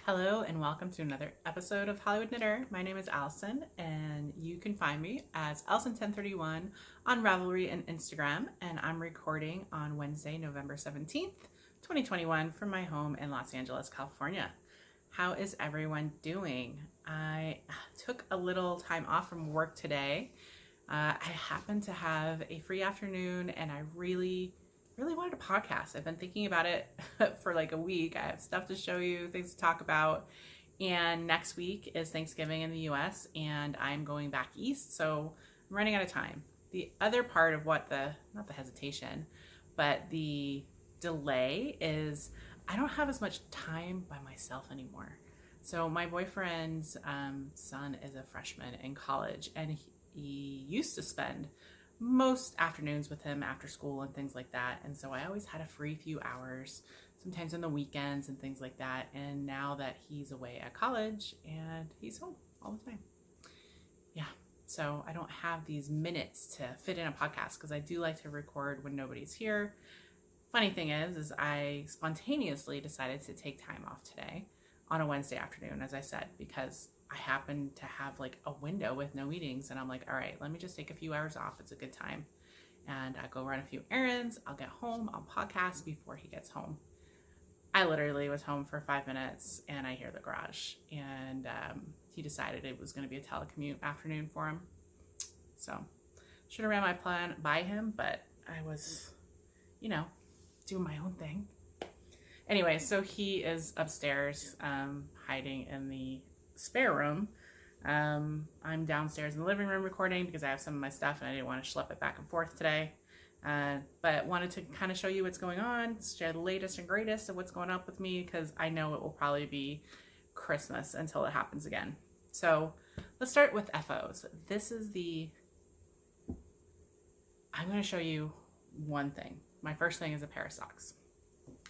Hello and welcome to another episode of Hollywood Knitter. My name is Allison and you can find me as Allison1031 on Ravelry and Instagram, and I'm recording on Wednesday, November 17th, 2021 from my home in Los Angeles, California. How is everyone doing? I took a little time off from work today. I happened to have a free afternoon and I really wanted a podcast. I've been thinking about it for like a week. I have stuff to show you, things to talk about. And next week is Thanksgiving in the US and I'm going back east, so I'm running out of time. The other part of what not the hesitation, but the delay is I don't have as much time by myself anymore. So my boyfriend's son is a freshman in college, and he used to spend most afternoons with him after school and things like that. And so I always had a free few hours, sometimes on the weekends and things like that. And now that he's away at college and he's home all the time. Yeah. So I don't have these minutes to fit in a podcast because I do like to record when nobody's here. Funny thing is I spontaneously decided to take time off today on a Wednesday afternoon, as I said, because I happen to have like a window with no meetings, and I'm like, all right, let me just take a few hours off. It's a good time. And I go run a few errands. I'll get home. I'll podcast before he gets home. I literally was home for 5 minutes and I hear the garage, and he decided it was going to be a telecommute afternoon for him. So should have ran my plan by him, but I was, doing my own thing. Anyway, so he is upstairs, hiding in the spare room. I'm downstairs in the living room recording because I have some of my stuff and I didn't want to schlep it back and forth today. But wanted to kind of show you what's going on, share the latest and greatest of what's going on with me, because I know it will probably be Christmas until it happens again. So let's start with FOs. I'm going to show you one thing. My first thing is a pair of socks.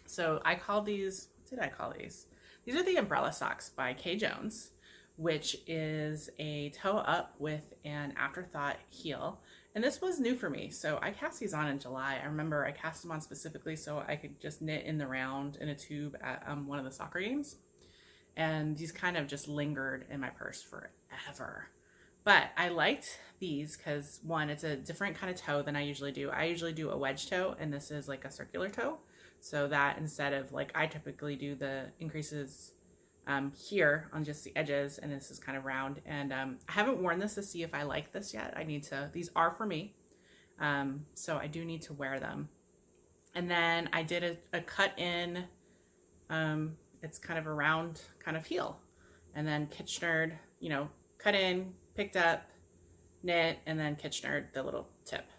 So I called these, what did I call these? These are the Umbrella Socks by Kay Jones, which is a toe up with an afterthought heel. And this was new for me. So I cast these on in July. I remember I cast them on specifically so I could just knit in the round in a tube at one of the soccer games. And these kind of just lingered in my purse forever. But I liked these because, one, it's a different kind of toe than I usually do. I usually do a wedge toe, and this is like a circular toe. So that instead of like I typically do the increases here on just the edges, and this is kind of round. And I haven't worn this to see if I like this yet. These are for me. So I do need to wear them. And then I did a cut in, it's kind of a round kind of heel. And then Kitchenered, cut in, picked up, knit, and then Kitchenered the little tip.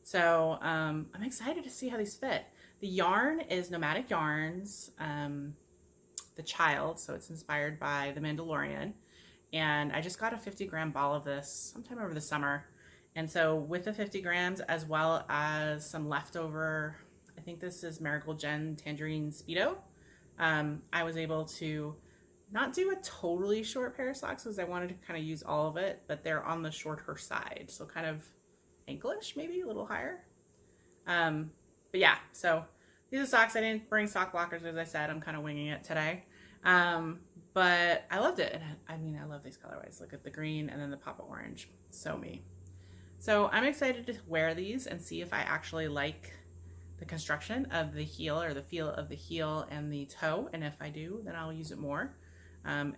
So I'm excited to see how these fit. The yarn is Nomadic Yarns, The Child, so it's inspired by The Mandalorian. And I just got a 50-gram ball of this sometime over the summer. And so with the 50 grams, as well as some leftover, I think this is Marigold Jen Tangerine Speedo, I was able to not do a totally short pair of socks because I wanted to kind of use all of it, but they're on the shorter side. So kind of ankle-ish, maybe a little higher. But yeah, so these are socks. I didn't bring sock blockers, as I said. I'm kind of winging it today. But I loved it. And I love these colorways. Look at the green and then the pop of orange. So me. So I'm excited to wear these and see if I actually like the construction of the heel or the feel of the heel and the toe. And if I do, then I'll use it more. I've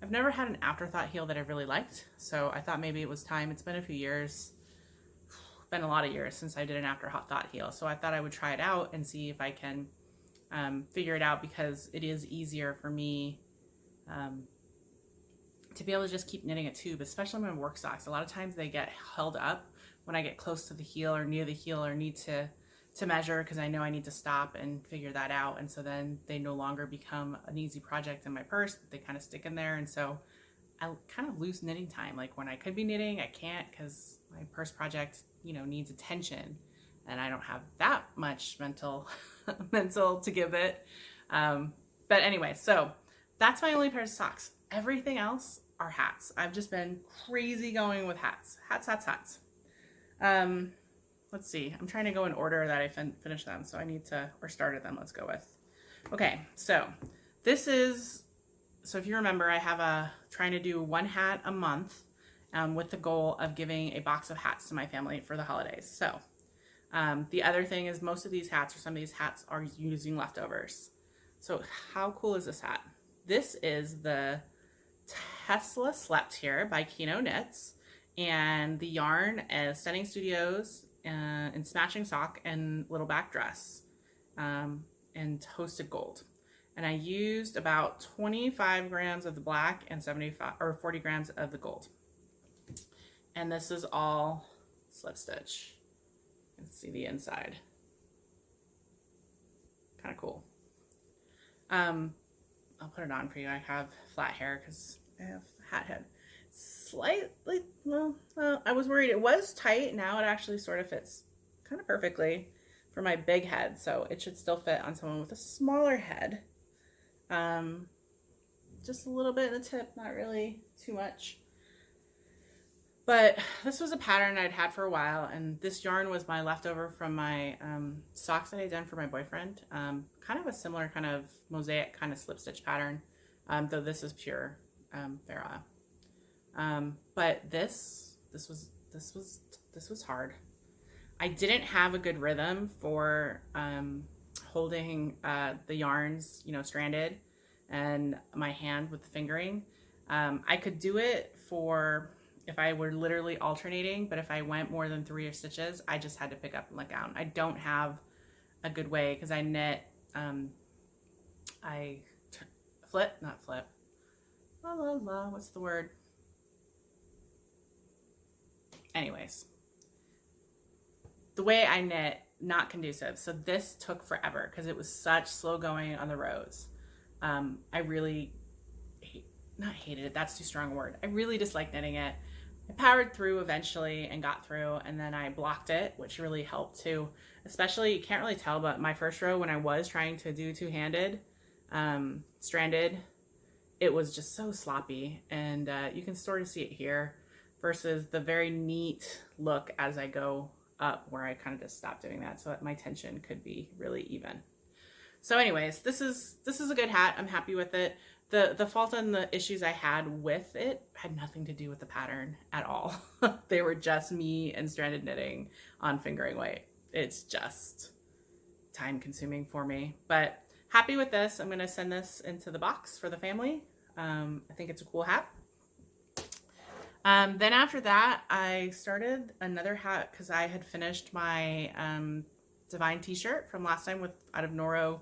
never had an afterthought heel that I really liked. So I thought maybe it was time. It's been a few years. Been a lot of years since I did an afterthought heel, so I thought I would try it out and see if I can figure it out, because it is easier for me to be able to just keep knitting a tube, especially my work socks. A lot of times they get held up when I get close to the heel or near the heel or need to measure, because I know I need to stop and figure that out, and so then they no longer become an easy project in my purse. They kind of stick in there, and so I kind of lose knitting time. Like when I could be knitting, I can't because my purse project needs attention and I don't have that much mental to give it. But anyway, so that's my only pair of socks. Everything else are hats. I've just been crazy going with hats. Hats. Let's see. I'm trying to go in order that I finished them. So I need to, or started them, let's go with. Okay, so this is so if you remember, I have trying to do one hat a month with the goal of giving a box of hats to my family for the holidays. So the other thing is most of these hats or some of these hats are using leftovers. So how cool is this hat? This is the Tesla Slept Here by Kino Knits, and the yarn is Stunning Studios in Smashing Sock and Little Back Dress and Toasted Gold. And I used about 25 grams of the black and 40 grams of the gold. And this is all slip stitch. You can see the inside. Kind of cool. I'll put it on for you. I have flat hair because I have hat head. Slightly, well, I was worried. It was tight. Now it actually sort of fits kind of perfectly for my big head. So it should still fit on someone with a smaller head. Just a little bit in the tip, not really too much. But this was a pattern I'd had for a while, and this yarn was my leftover from my socks that I'd done for my boyfriend. Kind of a similar kind of mosaic kind of slip stitch pattern, though this is pure Farrow. But this was hard. I didn't have a good rhythm for holding the yarns, you know, stranded, and my hand with the fingering. I could do it for if I were literally alternating, but if I went more than 3 stitches, I just had to pick up and let down. I don't have a good way because I knit, what's the word? Anyways, the way I knit, not conducive. So this took forever because it was such slow going on the rows. I really not hated it. That's too strong a word. I really disliked knitting it. I powered through eventually and got through, and then I blocked it, which really helped too. Especially, you can't really tell, but my first row when I was trying to do two-handed, stranded, it was just so sloppy, and you can sort of see it here versus the very neat look as I go up where I kind of just stopped doing that so that my tension could be really even. So anyways, this is a good hat. I'm happy with it. The fault and the issues I had with it had nothing to do with the pattern at all. They were just me and stranded knitting on fingering weight. It's just time consuming for me, but happy with this. I'm going to send this into the box for the family. I think it's a cool hat. Then after that, I started another hat because I had finished my Divine t-shirt from last time out of Noro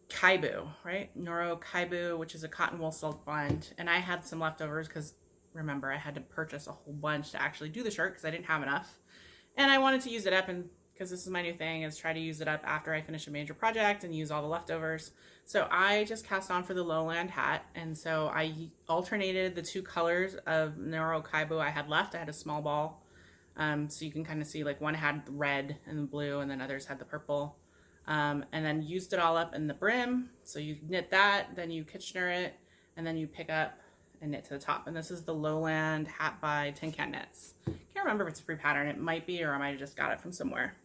Kaibu, right? Noro Kaibu, which is a cotton wool silk blend. And I had some leftovers because, remember, I had to purchase a whole bunch to actually do the shirt because I didn't have enough. And I wanted to use it up, and because this is my new thing, is try to use it up after I finish a major project and use all the leftovers. So I just cast on for the Lowland hat. And so I alternated the 2 colors of Noro Kaibu I had left. I had a small ball. So you can kind of see like one had red and blue and then others had the purple. And then used it all up in the brim. So you knit that, then you Kitchener it, and then you pick up and knit to the top. And this is the Lowland hat by Tin Can Knits. Can't remember if it's a free pattern. It might be, or I might have just got it from somewhere.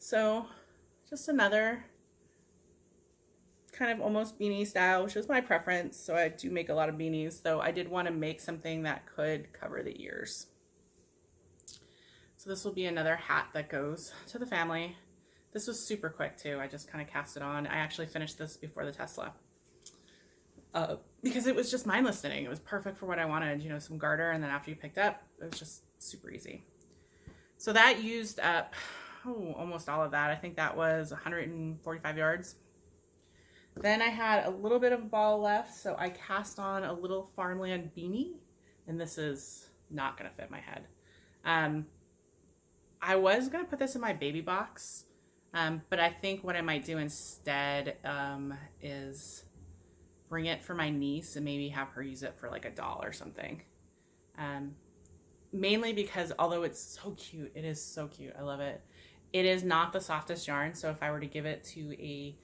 So just another kind of almost beanie style, which is my preference. So I do make a lot of beanies, though I did want to make something that could cover the ears. So this will be another hat that goes to the family. This was super quick too. I just kind of cast it on. I actually finished this before the Tesla because it was just mindless knitting. It was perfect for what I wanted, you know, some garter, and then after you picked up, it was just super easy. So that used up almost all of that. I think that was 145 yards. Then I had a little bit of a ball left, so I cast on a little farmland beanie, and this is not going to fit my head. I was going to put this in my baby box. But I think what I might do instead is bring it for my niece and maybe have her use it for like a doll or something. Mainly because although it's so cute, it is so cute. I love it. It is not the softest yarn. So if I were to give it to a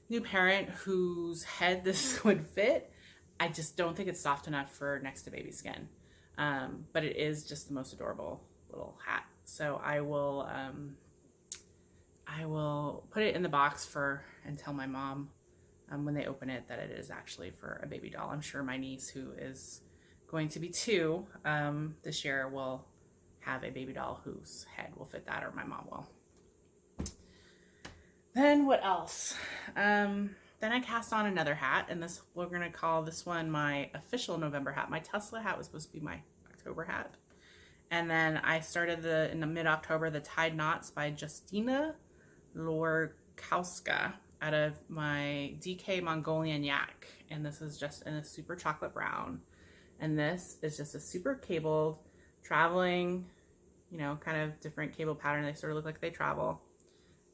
new parent whose head this would fit, I just don't think it's soft enough for next to baby skin. But it is just the most adorable little hat. So I will put it in the box and tell my mom when they open it that it is actually for a baby doll. I'm sure my niece, who is going to be 2 this year, will have a baby doll whose head will fit that, or my mom will. Then what else? Then I cast on another hat, and this, we're going to call this one my official November hat. My Tesla hat was supposed to be my October hat. And then I started in the mid-October, the Tied Knots by Justina Lorkowska out of my DK Mongolian Yak. And this is just in a super chocolate brown. And this is just a super cabled, traveling, you know, kind of different cable pattern. They sort of look like they travel.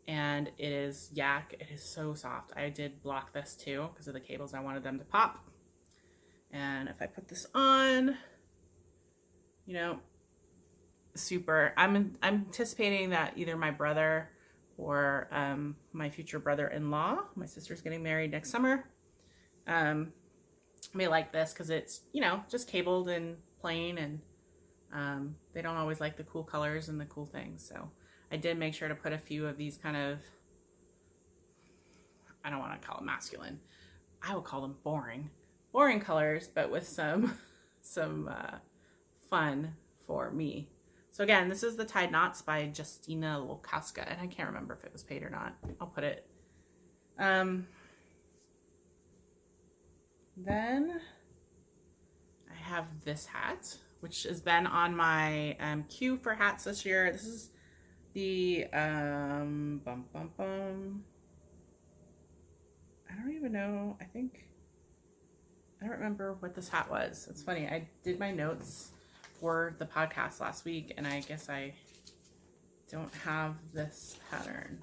And it is yak. It is so soft. I did block this too because of the cables. I wanted them to pop. And if I put this on, you know, super. I'm anticipating that either my brother or my future brother-in-law, my sister's getting married next summer, may like this because it's, you know, just cabled and plain, and they don't always like the cool colors and the cool things. So I did make sure to put a few of these kind of, I don't want to call them masculine, I would call them boring colors, but with some fun for me. So again, this is the Tied Knots by Justina Lorkowska, and I can't remember if it was paid or not. I'll put it. Then I have this hat, which has been on my queue for hats this year. This is the I don't even know. I don't remember what this hat was. It's funny. I did my notes for the podcast last week, and I guess I don't have this pattern.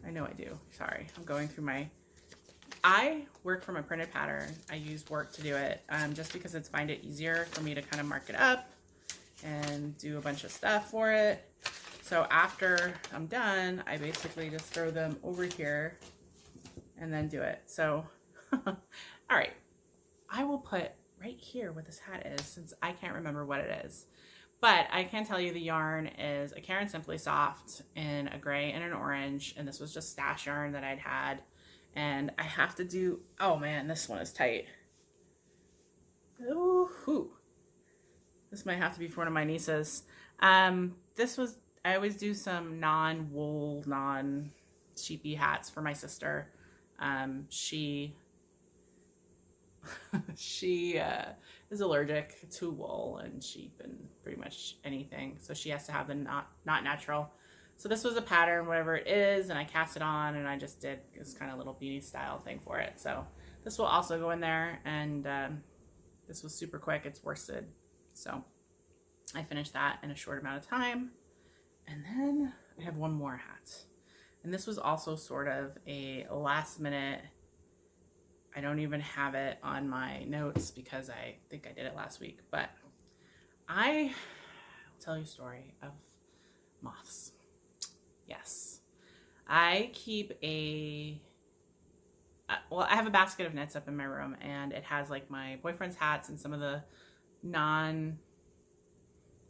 I know I do. Sorry. I'm going through I work from a printed pattern. I use work to do it just because I find it easier for me to kind of mark it up and do a bunch of stuff for it. So after I'm done, I basically just throw them over here and then do it. So, all right. I will put right here what this hat is, since I can't remember what it is. But I can tell you the yarn is a Caron Simply Soft in a gray and an orange, and this was just stash yarn that I'd had. And I have to do, oh man, this one is tight. Ooh, this might have to be for one of my nieces. I always do some non-wool, non-sheepy hats for my sister. She is allergic to wool and sheep and pretty much anything. So she has to have the not natural. So this was a pattern, whatever it is, and I cast it on, and I just did this kind of little beanie style thing for it. So this will also go in there, and this was super quick. It's worsted. So I finished that in a short amount of time. And then I have one more hat. And this was also sort of a last minute, I don't even have it on my notes because I think I did it last week, but I'll tell you a story of moths. Yes. I keep I have a basket of knits up in my room, and it has like my boyfriend's hats and some of the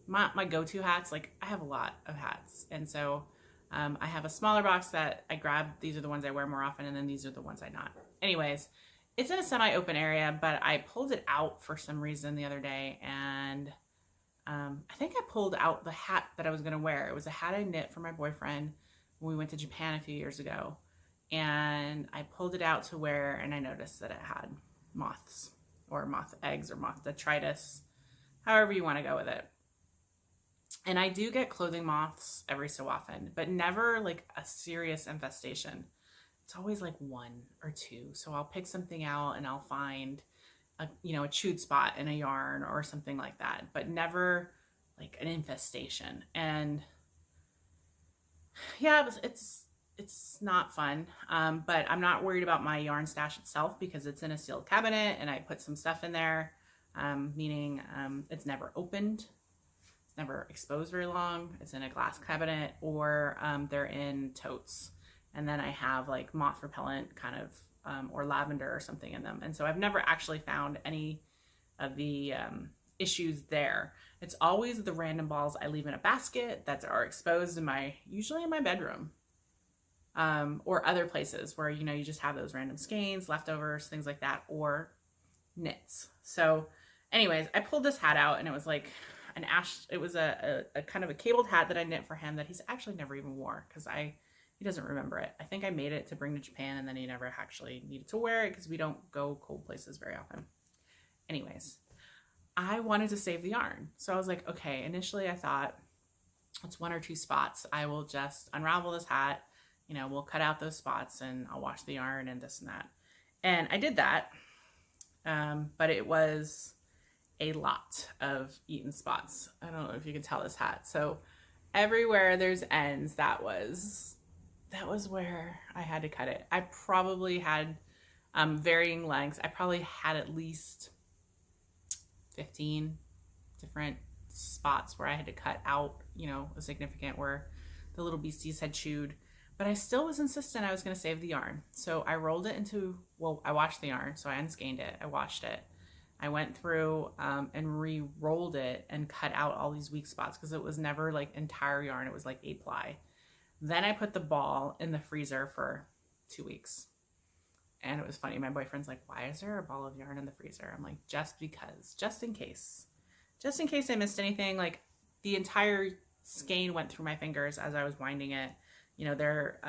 my go-to hats. Like I have a lot of hats. And so I have a smaller box that I grab. These are the ones I wear more often, and then these are the ones I not. Anyways, it's in a semi-open area, but I pulled it out for some reason the other day, and I think I pulled out the hat that I was going to wear. It was a hat I knit for my boyfriend when we went to Japan a few years ago, and I pulled it out to wear, and I noticed that it had moths, or moth eggs, or moth detritus, however you want to go with it. And I do get clothing moths every so often, but never like a serious infestation. It's always like 1 or 2. So I'll pick something out and I'll find a chewed spot in a yarn or something like that, but never like an infestation. And yeah, it's not fun. But I'm not worried about my yarn stash itself because it's in a sealed cabinet and I put some stuff in there, meaning it's never opened. It's never exposed very long. It's in a glass cabinet, or they're in totes. And then I have like moth repellent kind of, or lavender or something in them. And so I've never actually found any of the issues there. It's always the random balls I leave in a basket that are exposed usually in my bedroom. or other places where, you know, you just have those random skeins, leftovers, things like that, or knits. So anyways, I pulled this hat out and it was like an it was a kind of a cabled hat that I knit for him that he's actually never even wore because he doesn't remember it. I think I made it to bring to Japan and then he never actually needed to wear it because we don't go cold places very often. Anyways, I wanted to save the yarn. So I was like, okay, initially I thought it's 1 or 2 spots. I will just unravel this hat, you know, we'll cut out those spots and I'll wash the yarn and this and that. And I did that, but it was a lot of eaten spots. I don't know if you can tell this hat. So everywhere there's ends, that was where I had to cut it. I probably had varying lengths. I probably had at least 15 different spots where I had to cut out, you know, a significant where the little beasties had chewed. But I still was insistent I was going to save the yarn. So I rolled it into, well, I washed the yarn. So I unskeined it. I washed it. I went through and re-rolled it and cut out all these weak spots because it was never like entire yarn. It was like 8 ply. Then I put the ball in the freezer for 2 weeks. And it was funny. My boyfriend's like, why is there a ball of yarn in the freezer? I'm like, just because, just in case I missed anything. Like the entire skein went through my fingers as I was winding it. You know, they're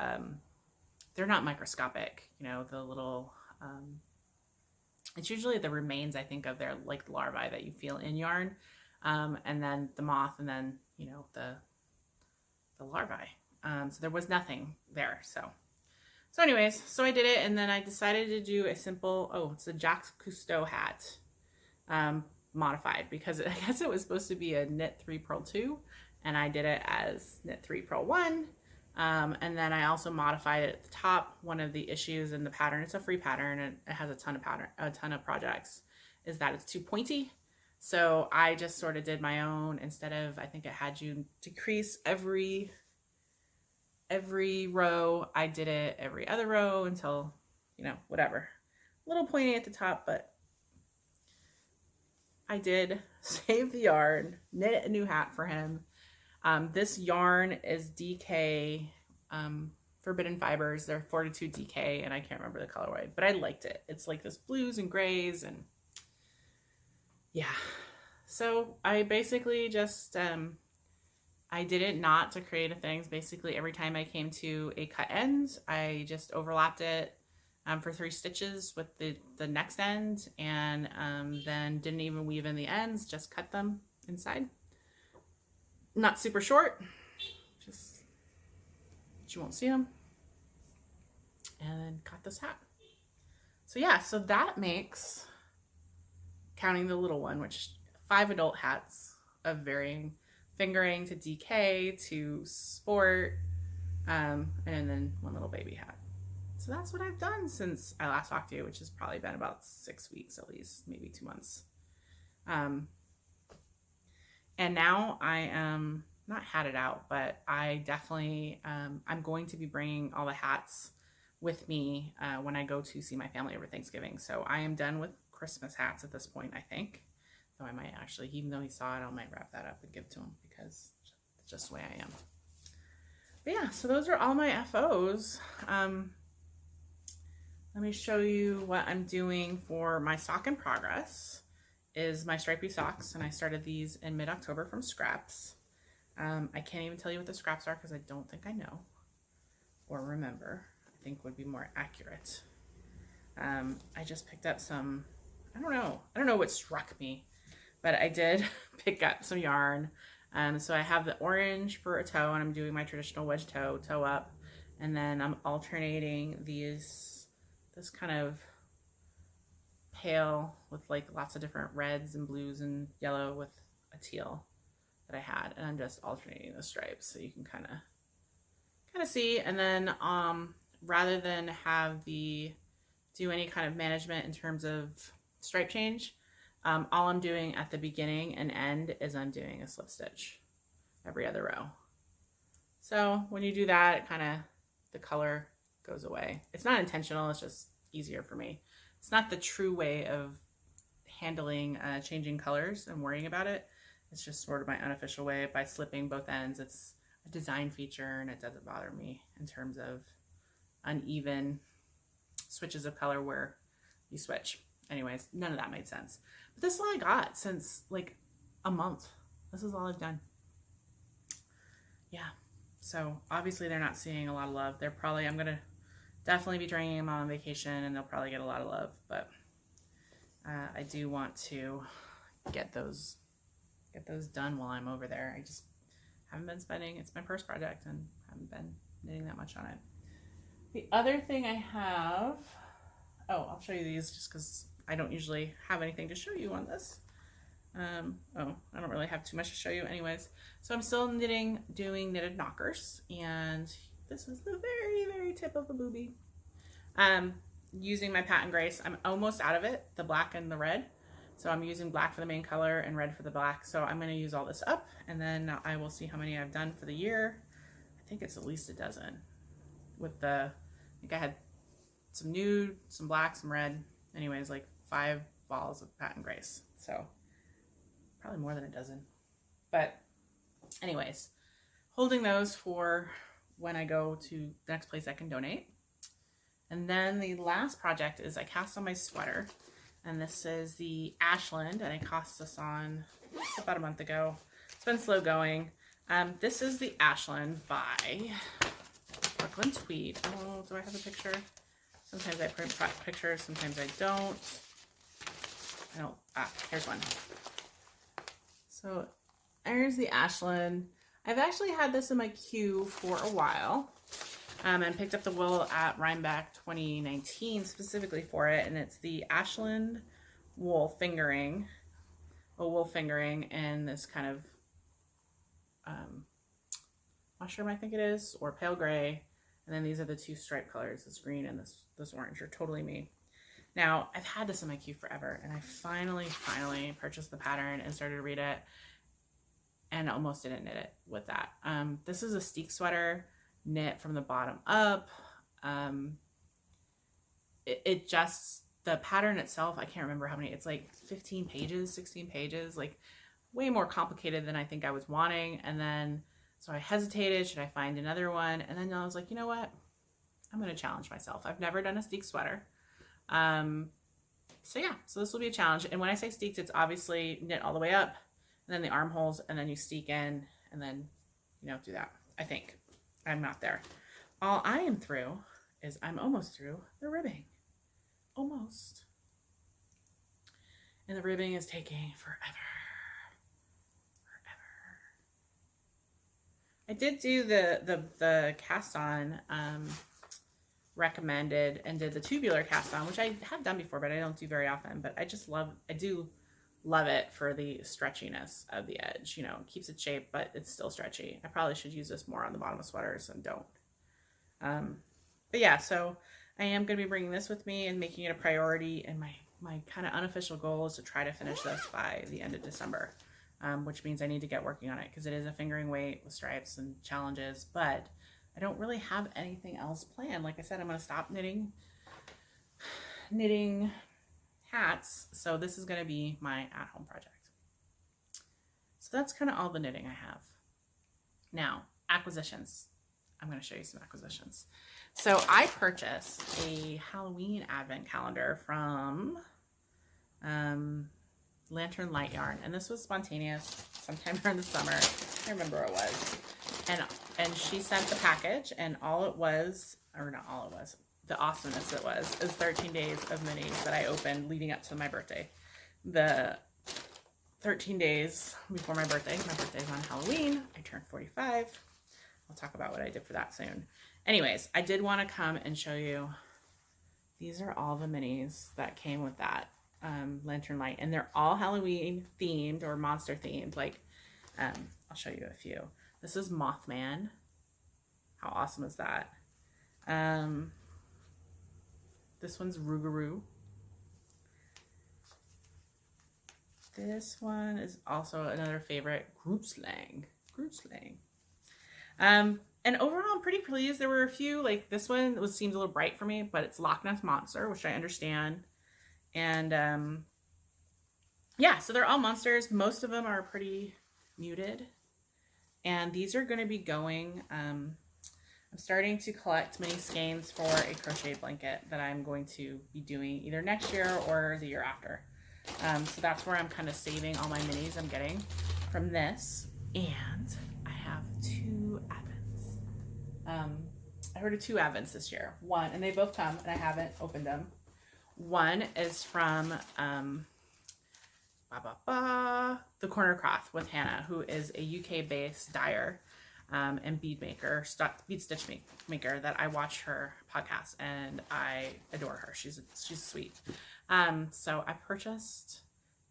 not microscopic, you know, the little, it's usually the remains, I think, of their like larvae that you feel in yarn. And then the moth and then, you know, the larvae. So there was nothing there. So anyways, so I did it and then I decided to do a simple, it's a Jacques Cousteau hat, modified because I guess it was supposed to be a knit 3 purl 2 and I did it as knit 3 purl 1. And then I also modified it at the top. One of the issues in the pattern, it's a free pattern and it has a ton of projects, is that it's too pointy. So I just sort of did my own instead of, I think it had you decrease every row. I did it every other row until, you know, whatever. A little pointy at the top, but I did save the yarn, knit a new hat for him. This yarn is DK Forbidden Fibers. They're Fortitude DK, and I can't remember the colorway, but I liked it. It's like this blues and grays, and yeah. So I basically just, I did it not to create a things. Basically, every time I came to a cut end, I just overlapped it for 3 stitches with the next end, and then didn't even weave in the ends, just cut them inside. Not super short, just you won't see them, and then cut this hat. So yeah, so that makes, counting the little one, which 5 adult hats of varying fingering to DK to sport, and then 1 little baby hat. So that's what I've done since I last talked to you, which has probably been about 6 weeks at least, maybe 2 months. And now I am not hatted out, but I definitely, I'm going to be bringing all the hats with me when I go to see my family over Thanksgiving. So I am done with Christmas hats at this point, I think. Though I might actually, even though he saw it, I might wrap that up and give it to him because it's just the way I am. But yeah, so those are all my FOs. Let me show you what I'm doing for my sock in progress. Is my stripy socks, and I started these in mid-October from scraps. I can't even tell you what the scraps are because I don't think I know or remember. I think would be more accurate. I just picked up some, I don't know what struck me, but I did pick up some yarn. So I have the orange for a toe, and I'm doing my traditional wedge toe up, and then I'm alternating this kind of pale with like lots of different reds and blues and yellow with a teal that I had, and I'm just alternating the stripes so you can kind of see. And then rather than do any kind of management in terms of stripe change, all I'm doing at the beginning and end is I'm doing a slip stitch every other row. So when you do that, it kind of, the color goes away. It's not intentional, it's just easier for me. It's not the true way of handling changing colors and worrying about it. It's just sort of my unofficial way by slipping both ends. It's a design feature and it doesn't bother me in terms of uneven switches of color where you switch. Anyways, none of that made sense. But this is all I got since like a month. This is all I've done. Yeah. So obviously they're not seeing a lot of love. They're probably, I'm going to definitely be bringing them on vacation and they'll probably get a lot of love. But I do want to get those done while I'm over there. I just haven't been spending, it's my first project and haven't been knitting that much on it. The other thing I have, oh, I'll show you these just because I don't usually have anything to show you on this. Oh, I don't really have too much to show you anyways. So I'm still knitting, doing knitted knockers, and this is the very, very tip of the boobie. Using my Patent Grace. I'm almost out of it, the black and the red. So I'm using black for the main color and red for the black. So I'm going to use all this up, and then I will see how many I've done for the year. I think it's at least a dozen. With the, I think I had some nude, some black, some red. Anyways, like 5 balls of Patent Grace. So probably more than a dozen. But anyways, holding those for when I go to the next place I can donate. And then the last project is I cast on my sweater. And this is the Ashland, and I cast this on about a month ago. It's been slow going. This is the Ashland by Brooklyn Tweed. Oh, do I have a picture? Sometimes I print pictures, sometimes I don't. Here's one. So there's the Ashland. I've actually had this in my queue for a while. And picked up the wool at Rhinebeck 2019 specifically for it, and it's the Ashland wool fingering, in this kind of mushroom, I think it is, or pale gray, and then these are the 2 stripe colors, this green and this orange. Are totally me. Now I've had this in my queue forever, and I finally purchased the pattern and started to read it, and almost didn't knit it with that. This is a Steek sweater, knit from the bottom up. It just, the pattern itself, I can't remember how many, it's like 15 pages, 16 pages, like way more complicated than I think I was wanting. And then, so I hesitated, should I find another one? And then I was like, you know what? I'm going to challenge myself. I've never done a Steek sweater. So yeah, so this will be a challenge. And when I say steeked, it's obviously knit all the way up and then the armholes, and then you steek in and then, do that. I think. I'm not there. All I am through is I'm almost through the ribbing. Almost. And the ribbing is taking forever. I did do the cast on recommended, and did the tubular cast on, which I have done before, but I don't do very often. But I do love it for the stretchiness of the edge. It keeps its shape, but it's still stretchy. I probably should use this more on the bottom of sweaters and don't. But yeah, so I am going to be bringing this with me and making it a priority. And my kind of unofficial goal is to try to finish this by the end of December, which means I need to get working on it because it is a fingering weight with stripes and challenges, but I don't really have anything else planned. Like I said, I'm going to stop knitting hats, so this is going to be my at-home project. So that's kind of all the knitting I have. Now, acquisitions. I'm going to show you some acquisitions. So I purchased a Halloween advent calendar from Lantern Light Yarn, and this was spontaneous sometime during the summer. I remember it was. And she sent the package, and all it was, or not all it was, the awesomeness it was, is 13 days of minis that I opened leading up to my birthday. The 13 days before my birthday's on Halloween. I turned 45. I'll talk about what I did for that soon. Anyways, I did want to come and show you, these are all the minis that came with that Lantern Light, and they're all Halloween themed or monster themed. Like, I'll show you a few. This is Mothman. How awesome is that? This one's Rougarou. This one is also another favorite, Group Slang. And overall, I'm pretty pleased. There were a few, like this one seems a little bright for me, but it's Loch Ness Monster, which I understand. And yeah, so they're all monsters. Most of them are pretty muted. And these are going to be going, I'm I'm starting to collect mini skeins for a crochet blanket that I'm going to be doing either next year or the year after. So that's where I'm kind of saving all my minis I'm getting from this. And I have 2 advents. I ordered 2 advents this year. One, and they both come, and I haven't opened them. One is from The Corner Cloth with Hannah, who is a UK-based dyer and bead maker, bead stitch maker that I watch her podcast, and I adore her. She's sweet. So I purchased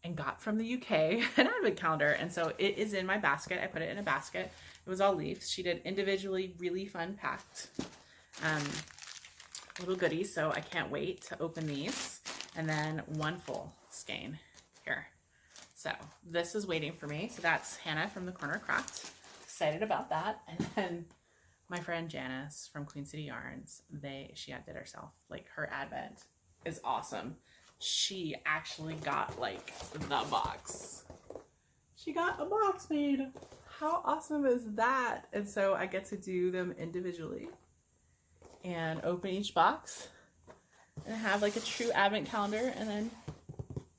and got from the UK an advent calendar, and so it is in my basket. I put it in a basket. It was all leaves. She did individually really fun packed little goodies, so I can't wait to open these. And then one full skein here. So this is waiting for me. So that's Hannah from The Corner Craft. Excited about that. And then my friend Janice from Queen City Yarns, she outdid herself. Like, her advent is awesome. She actually got like the box. She got a box made. How awesome is that? And so I get to do them individually and open each box and have like a true advent calendar and then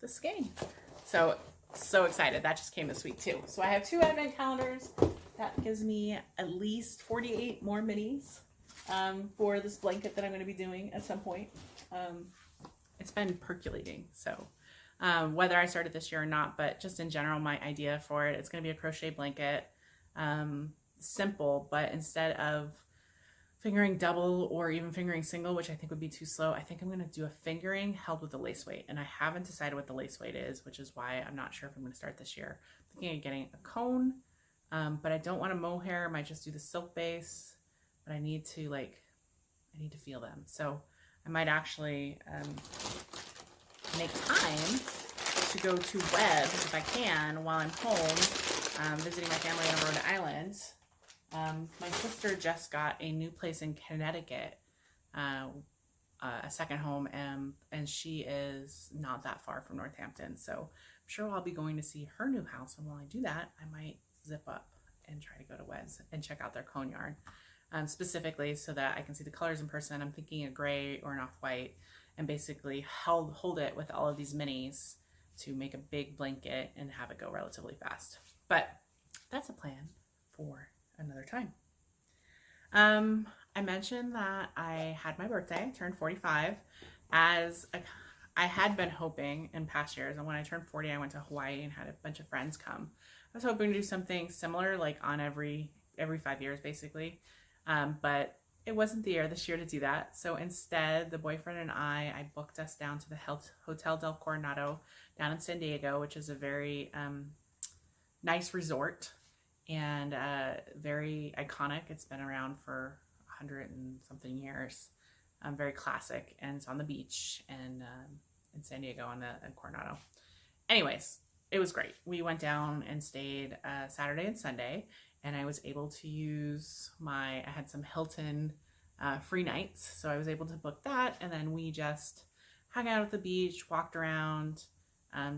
the skein. So excited. That just came this week too. So I have 2 advent calendars. That gives me at least 48 more minis for this blanket that I'm going to be doing at some point. It's been percolating. So whether I started this year or not, but just in general, my idea for it's going to be a crochet blanket. Simple, but instead of fingering double or even fingering single, which I think would be too slow, I think I'm going to do a fingering held with a lace weight. And I haven't decided what the lace weight is, which is why I'm not sure if I'm going to start this year. I'm thinking of getting a cone, but I don't want a mohair. I might just do the silk base, but I need to feel them. So I might actually make time to go to Webb's if I can while I'm home visiting my family in Rhode Island. My sister just got a new place in Connecticut, a second home, and she is not that far from Northampton. So I'm sure I'll be going to see her new house. And while I do that, I might zip up and try to go to Webb's and check out their cone yarn, specifically so that I can see the colors in person. I'm thinking a gray or an off-white, and basically hold it with all of these minis to make a big blanket and have it go relatively fast. But that's a plan for another time. I mentioned that I had my birthday, turned 45. I had been hoping in past years, and when I turned 40, I went to Hawaii and had a bunch of friends come. I was hoping to do something similar, like on every 5 years, basically. But it wasn't the year this year to do that. So instead, the boyfriend and I booked us down to the Hotel del Coronado down in San Diego, which is a very nice resort and very iconic. It's been around for 100 and something years. Very classic, and it's on the beach and in San Diego on the Coronado. Anyways, it was great. We went down and stayed Saturday and Sunday, and I was able to use I had some Hilton free nights, so I was able to book that, and then we just hung out at the beach, walked around,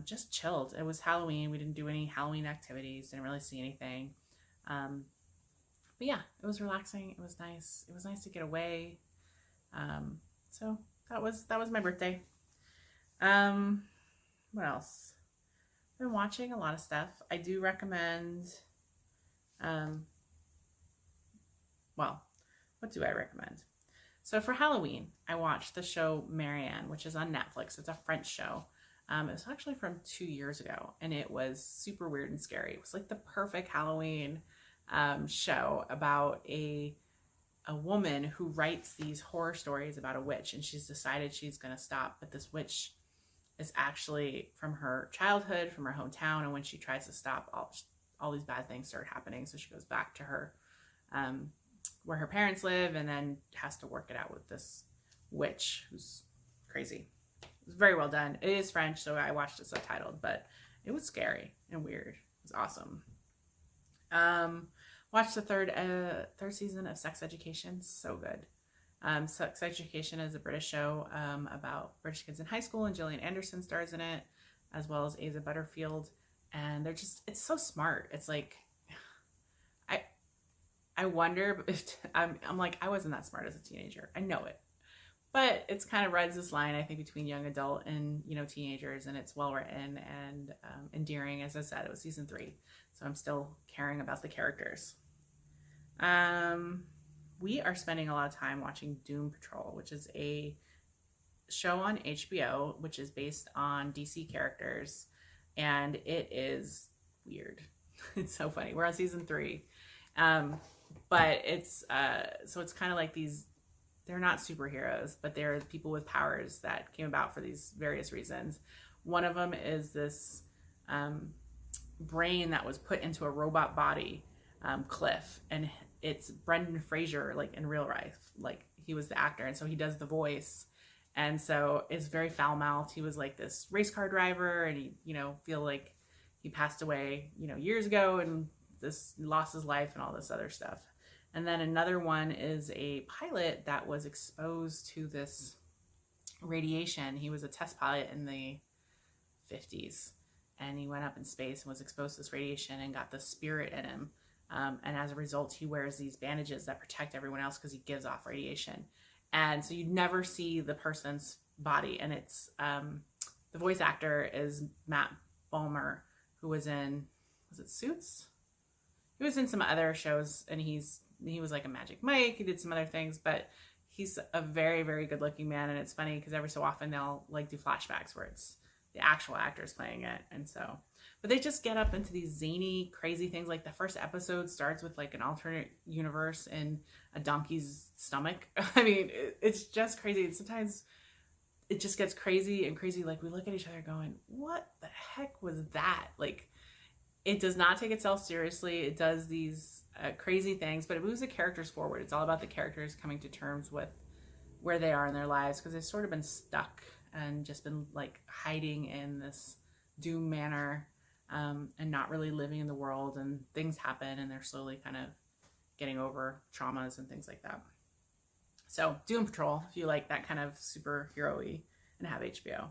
just chilled. It was Halloween. We didn't do any Halloween activities, didn't really see anything. But yeah, it was relaxing. It was nice. It was nice to get away. So that was my birthday. What else? I've been watching a lot of stuff. I do recommend, what do I recommend? So for Halloween, I watched the show Marianne, which is on Netflix. It's a French show. It was actually from 2 years ago, and it was super weird and scary. It was like the perfect Halloween show about a woman who writes these horror stories about a witch, and she's decided she's going to stop, but this witch is actually from her childhood, from her hometown, and when she tries to stop, all these bad things start happening. So she goes back to her where her parents live, and then has to work it out with this witch who's crazy. It was very well done. It is French, so I watched it subtitled, but it was scary and weird. It was awesome. Watched the third season of Sex Education. So good. Sex Education is a British show about British kids in high school, and Gillian Anderson stars in it, as well as Asa Butterfield. And it's so smart. It's like, I wonder if I'm like, I wasn't that smart as a teenager. I know it. But it's kind of rides this line, I think, between young adult and, teenagers, and it's well written and endearing. As I said, it was season 3, so I'm still caring about the characters. We are spending a lot of time watching Doom Patrol, which is a show on HBO, which is based on DC characters, and it is weird. It's so funny. We're on season 3, but it's so it's kind of like these. They're not superheroes, but they're people with powers that came about for these various reasons. One of them is this brain that was put into a robot body, Cliff, and it's Brendan Fraser, like in real life, like he was the actor, and so he does the voice, and so it's very foul-mouthed. He was like this race car driver, and he, feel like he passed away, years ago, and this lost his life and all this other stuff. And then another one is a pilot that was exposed to this radiation. He was a test pilot in the 50s, and he went up in space and was exposed to this radiation and got the spirit in him. And as a result, he wears these bandages that protect everyone else because he gives off radiation. And so you never see the person's body. And it's the voice actor is Matt Bomer, who was in, was it Suits? He was in some other shows, and he was like a Magic Mike. He did some other things, but he's a very, very good looking man. And it's funny because every so often they'll like do flashbacks where it's the actual actors playing it. And so, but they just get up into these zany, crazy things. Like the first episode starts with like an alternate universe in a donkey's stomach. I mean, it's just crazy. And sometimes it just gets crazy and crazy. Like we look at each other going, what the heck was that? Like, it does not take itself seriously. It does these crazy things, but it moves the characters forward. It's all about the characters coming to terms with where they are in their lives, because they've sort of been stuck and just been like hiding in this doom manor and not really living in the world, and things happen and they're slowly kind of getting over traumas and things like that. So Doom Patrol, if you like that kind of superhero-y and have HBO.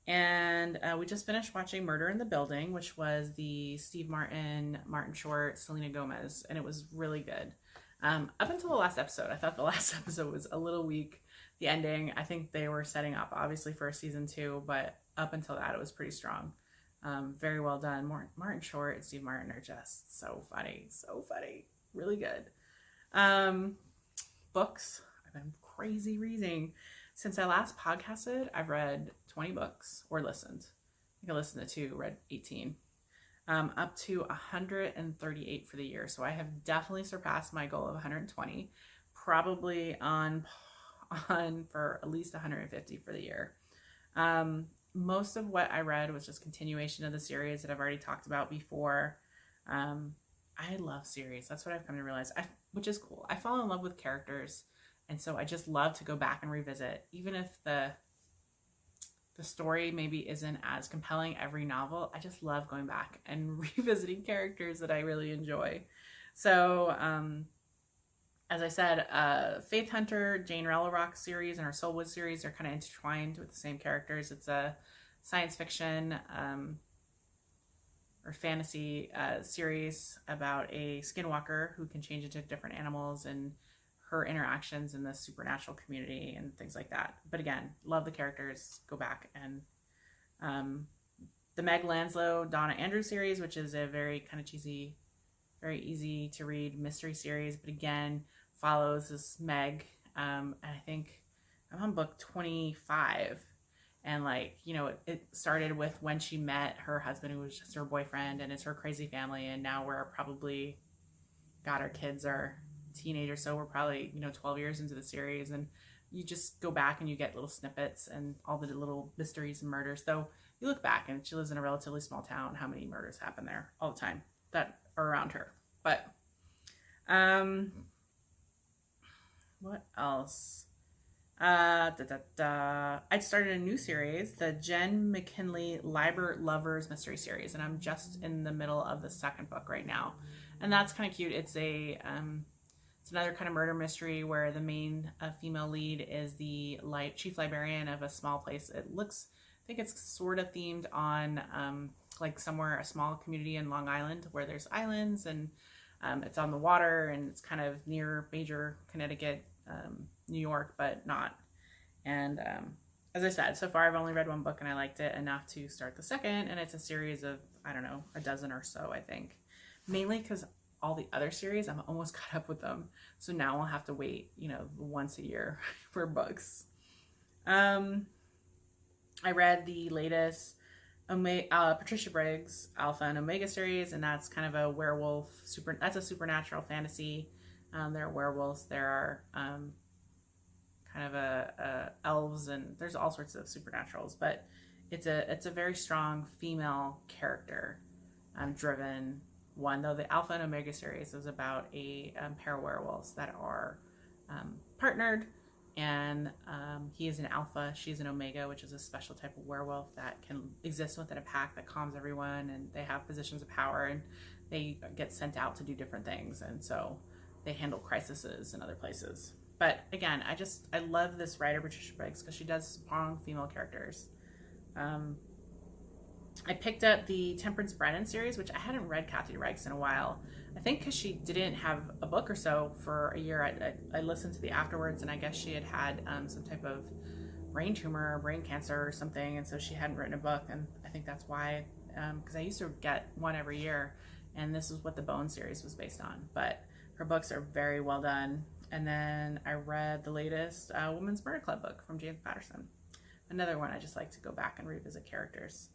And we just finished watching Murder in the Building, which was the Steve Martin, Martin Short, Selena Gomez, and it was really good. Up until the last episode, I thought the last episode was a little weak. The ending, I think they were setting up, obviously, for a season 2, but up until that, it was pretty strong. Very well done. Martin Short and Steve Martin are just so funny, really good. Books, I've been crazy reading. Since I last podcasted, I've read 20 books or listened. I think I listened to 2, read 18. Up to 138 for the year. So I have definitely surpassed my goal of 120. Probably on for at least 150 for the year. Most of what I read was just continuation of the series that I've already talked about before. I love series. That's what I've come to realize, which is cool. I fall in love with characters. And so I just love to go back and revisit, even if the story maybe isn't as compelling every novel. I just love going back and revisiting characters that I really enjoy. So, as I said, Faith Hunter, Jane Rellorock series, and her Soulwood series are kind of intertwined with the same characters. It's a science fiction or fantasy series about a skinwalker who can change into different animals and her interactions in the supernatural community and things like that. But again, love the characters. Go back. And the Meg Lanslow, Donna Andrews series, which is a very kind of cheesy, very easy to read mystery series, but again, follows this Meg. And I think I'm on book 25. And like, it started with when she met her husband, who was just her boyfriend, and it's her crazy family. And now we're probably, God, our kids are teenagers, so we're probably 12 years into the series, and you just go back and you get little snippets and all the little mysteries and murders. So you look back, and she lives in a relatively small town. How many murders happen there all the time that are around her? But what else? I started a new series, the Jen McKinley Liebert Lovers mystery series, and I'm just in the middle of the second book right now, and that's kind of cute. It's it's another kind of murder mystery where the main female lead is the chief librarian of a small place. I think it's sort of themed on like somewhere, a small community in Long Island where there's islands, and It's on the water and it's kind of near major Connecticut, New York, but not. And as I said, so far I've only read one book and I liked it enough to start the second. And it's a series of, I don't know, a dozen or so, I think. Mainly because all the other series, I'm almost caught up with them. So now I'll have to wait, once a year for books. I read the latest Patricia Briggs Alpha and Omega series, and that's kind of a werewolf, that's a supernatural fantasy. There are werewolves, there are kind of elves, and there's all sorts of supernaturals, but it's a very strong female character driven one, though the Alpha and Omega series is about a pair of werewolves that are partnered, and he is an alpha, she's an omega, which is a special type of werewolf that can exist within a pack that calms everyone, and they have positions of power, and they get sent out to do different things, and so they handle crises in other places. But again, I love this writer, Patricia Briggs, because she does strong female characters. I picked up the Temperance Brennan series, which I hadn't read Kathy Reichs in a while. I think because she didn't have a book or so for a year. I listened to the afterwards, and I guess she had some type of brain tumor or brain cancer or something, and so she hadn't written a book, and I think that's why, because I used to get one every year, and this is what the Bone series was based on. But her books are very well done. And then I read the latest Women's Murder Club book from James Patterson. Another one I just like to go back and revisit characters.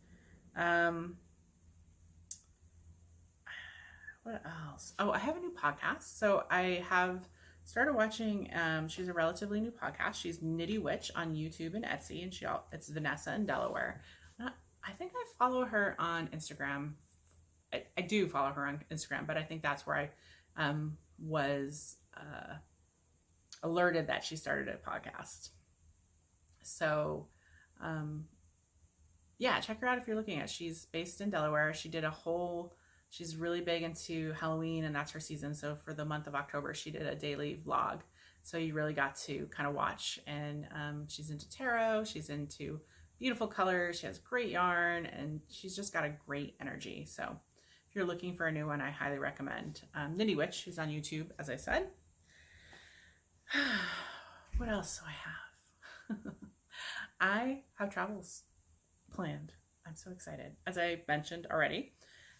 What else? Oh, I have a new podcast. So I have started watching, she's a relatively new podcast. She's Nitty Witch on YouTube and Etsy, and it's Vanessa in Delaware. I think I follow her on Instagram. I do follow her on Instagram, but I think that's where I was alerted that she started a podcast. So yeah, check her out if you're looking at it. She's based in Delaware. She's really big into Halloween, and that's her season. So for the month of October, she did a daily vlog. So you really got to kind of watch. And she's into tarot. She's into beautiful colors. She has great yarn, and she's just got a great energy. So if you're looking for a new one, I highly recommend Nitty Witch. She's on YouTube, as I said. What else do I have? I have travels planned. I'm so excited. As I mentioned already,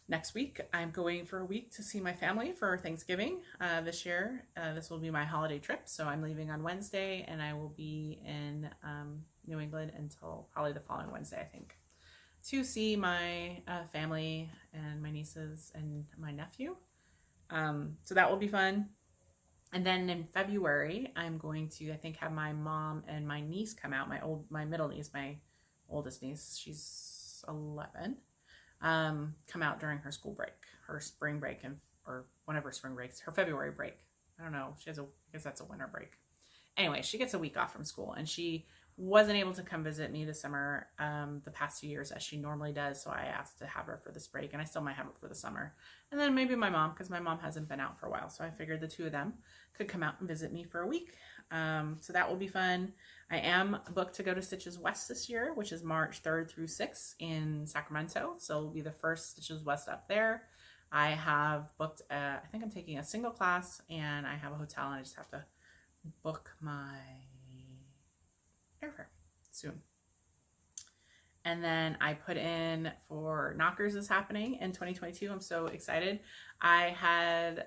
next week I'm going for a week to see my family for Thanksgiving this year. This will be my holiday trip, so I'm leaving on Wednesday, and I will be in New England until probably the following Wednesday, I think, to see my family and my nieces and my nephew. So that will be fun. And then in February, I'm going to, I think, have my mom and my niece come out. My middle niece, my oldest niece, she's 11, come out during her school break, her spring break, or one of her spring breaks, her February break. I don't know. I guess that's a winter break. Anyway, she gets a week off from school, and she wasn't able to come visit me this summer, the past 2 years, as she normally does. So I asked to have her for this break, and I still might have her for the summer. And then maybe my mom, because my mom hasn't been out for a while. So I figured the two of them could come out and visit me for a week. So that will be fun. I am booked to go to Stitches West this year, which is March 3rd through 6th in Sacramento. So it'll be the first Stitches West up there. I have booked, I think I'm taking a single class, and I have a hotel, and I just have to book my airfare soon. And then I put in for Knockers is happening in 2022. I'm so excited. I had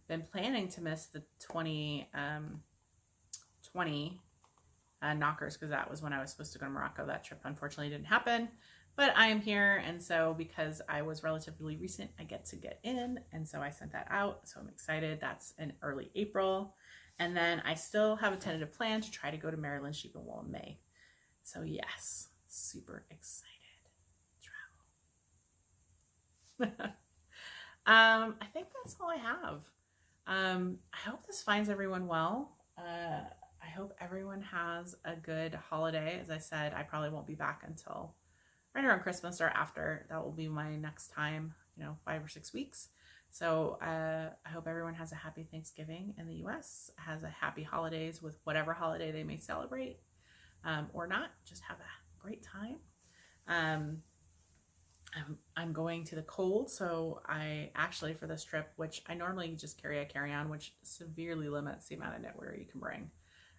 been planning to miss the 2020 Knockers, because that was when I was supposed to go to Morocco. That trip unfortunately didn't happen, but I am here, and so because I was relatively recent, I get to get in, and so I sent that out. So I'm excited. That's in early April. And then I still have a tentative plan to try to go to Maryland Sheep and Wool in May. So yes, super excited to travel. I think that's all I have. I hope this finds everyone well. I hope everyone has a good holiday. As I said, I probably won't be back until right around Christmas or after. That will be my next time, 5 or 6 weeks. So I hope everyone has a happy Thanksgiving in the U.S., has a happy holidays with whatever holiday they may celebrate, or not. Just have a great time. I'm going to the cold, so I actually, for this trip, which I normally just carry a carry-on, which severely limits the amount of knitwear you can bring.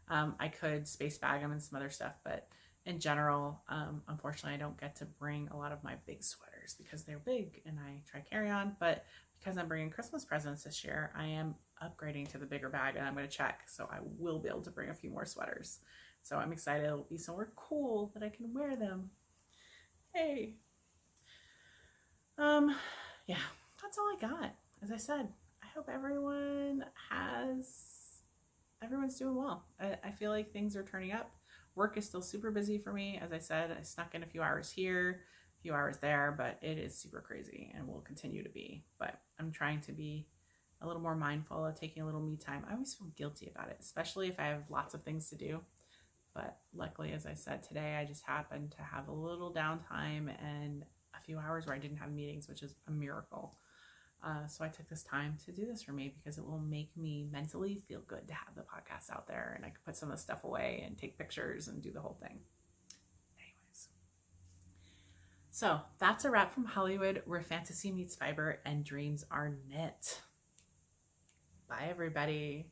I could space bag them and some other stuff, but in general, unfortunately, I don't get to bring a lot of my big sweaters because they're big and I try carry-on. But because I'm bringing Christmas presents this year, I am upgrading to the bigger bag, and I'm going to check, so I will be able to bring a few more sweaters. So I'm excited it'll be somewhere cool that I can wear them. Hey. Yeah, that's all I got. As I said, I hope everyone's doing well. I feel like things are turning up. Work is still super busy for me. As I said, I snuck in a few hours here, a few hours there, but it is super crazy and will continue to be. But I'm trying to be a little more mindful of taking a little me time. I always feel guilty about it, especially if I have lots of things to do. But luckily, as I said today, I just happened to have a little downtime and a few hours where I didn't have meetings, which is a miracle. So I took this time to do this for me because it will make me mentally feel good to have the podcast out there, and I can put some of the stuff away and take pictures and do the whole thing. Anyways, so that's a wrap from Hollywood, where fantasy meets fiber and dreams are knit. Bye, everybody.